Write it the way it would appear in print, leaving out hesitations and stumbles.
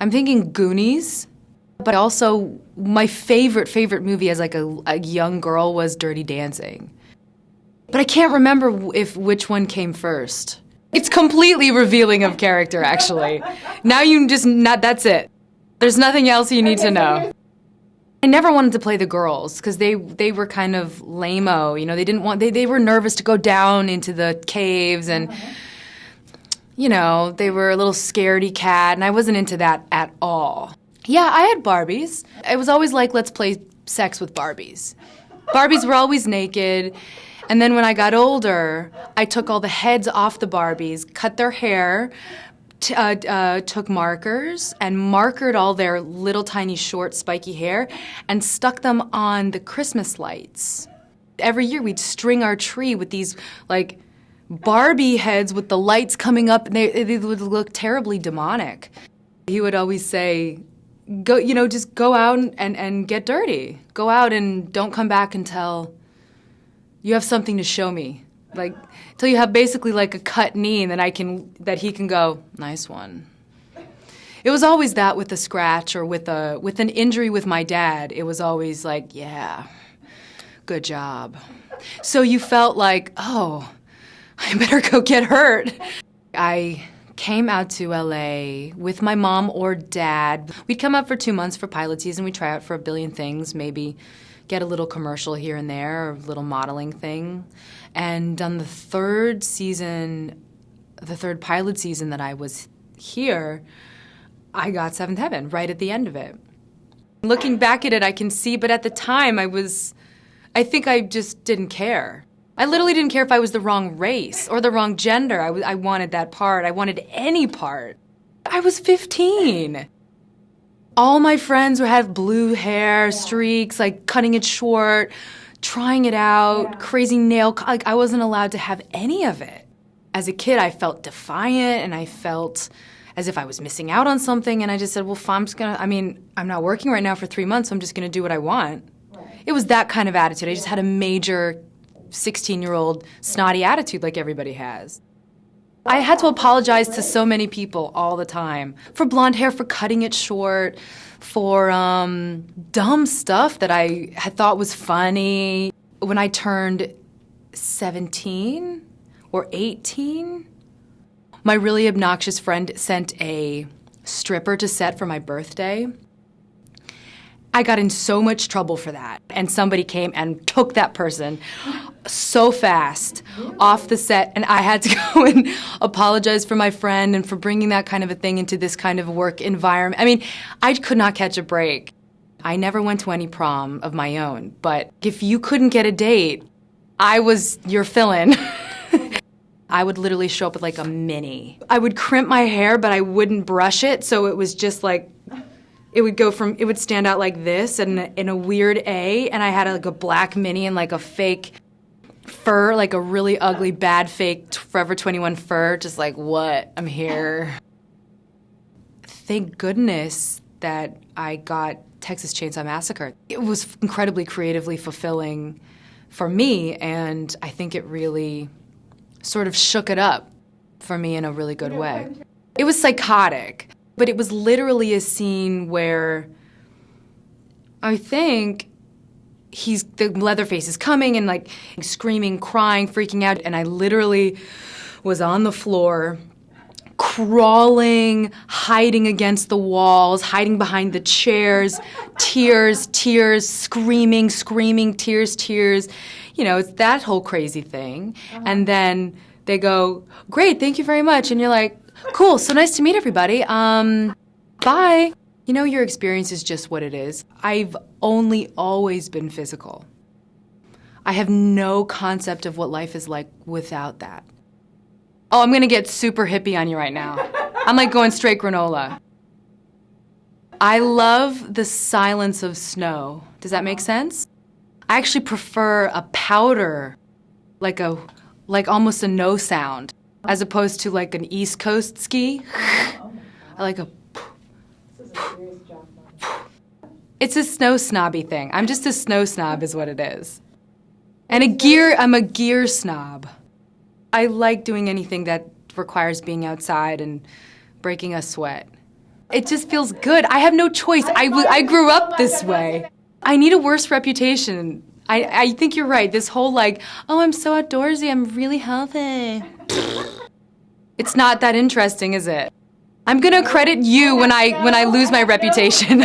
I'm thinking Goonies, but also my favorite movie as like a young girl was Dirty Dancing. But I can't remember which one came first. It's completely revealing of character, actually. Now that's it. There's nothing else you need to know. I never wanted to play the girls because they were kind of lame-o, you know, they were nervous to go down into the caves and, you know, they were a little scaredy cat and I wasn't into that at all. Yeah, I had Barbies. It was always like, let's play sex with Barbies. Barbies were always naked. And then when I got older, I took all the heads off the Barbies, cut their hair, took markers and markered all their little tiny short spiky hair and stuck them on the Christmas lights. Every year we'd string our tree with these like Barbie heads with the lights coming up and they would look terribly demonic. He would always say, go, you know, just go out and get dirty. Go out and don't come back until you have something to show me. Like, till you have basically like a cut knee and then that he can go, nice one. It was always that with a scratch or with an injury with my dad. It was always like, yeah, good job. So you felt like, oh, I better go get hurt. I came out to LA with my mom or dad. We'd come out for 2 months for pilot season. We'd try out for a billion things, maybe get a little commercial here and there, or a little modeling thing. And on the third pilot season that I was here, I got Seventh Heaven right at the end of it. Looking back at it, I can see, but at the time I think I just didn't care. I literally didn't care if I was the wrong race or the wrong gender. I wanted that part. I wanted any part. I was 15. All my friends had blue hair, streaks, like cutting it short, trying it out, crazy like I wasn't allowed to have any of it. As a kid, I felt defiant and I felt as if I was missing out on something, and I just said, well, I'm not working right now for 3 months, so I'm just gonna do what I want. Right. It was that kind of attitude. I just had a major 16-year-old snotty attitude like everybody has. I had to apologize to so many people all the time for blonde hair, for cutting it short, for dumb stuff that I had thought was funny. When I turned 17 or 18, my really obnoxious friend sent a stripper to set for my birthday. I got in so much trouble for that, and somebody came and took that person so fast off the set, and I had to go and apologize for my friend and for bringing that kind of a thing into this kind of work environment. I mean, I could not catch a break. I never went to any prom of my own, but if you couldn't get a date, I was your fill-in. I would literally show up with like a mini. I would crimp my hair, but I wouldn't brush it, so it was just like, it would stand out like this and in a weird A, and I had like a black mini and like a fake fur, like a really ugly, bad fake Forever 21 fur, just like, what? I'm here. Thank goodness that I got Texas Chainsaw Massacre. It was incredibly creatively fulfilling for me, and I think it really sort of shook it up for me in a really good way. It was psychotic, but it was literally a scene where I think the Leatherface is coming and like screaming, crying, freaking out, and I literally was on the floor, crawling, hiding against the walls, hiding behind the chairs, tears, screaming, tears. You know, it's that whole crazy thing. Uh-huh. And then they go, great, thank you very much. And you're like, cool, so nice to meet everybody. Bye. You know, your experience is just what it is. I've only always been physical. I have no concept of what life is like without that. Oh, I'm gonna get super hippie on you right now. I'm like going straight granola. I love the silence of snow. Does that make sense? I actually prefer a powder, like almost a no sound, as opposed to like an East Coast ski. I like a. It's a snow snobby thing. I'm just a snow snob is what it is. And I'm a gear snob. I like doing anything that requires being outside and breaking a sweat. It just feels good. I have no choice. I grew up this way. I need a worse reputation. I think you're right. This whole like, oh, I'm so outdoorsy, I'm really healthy. It's not that interesting, is it? I'm gonna credit you when I lose my reputation.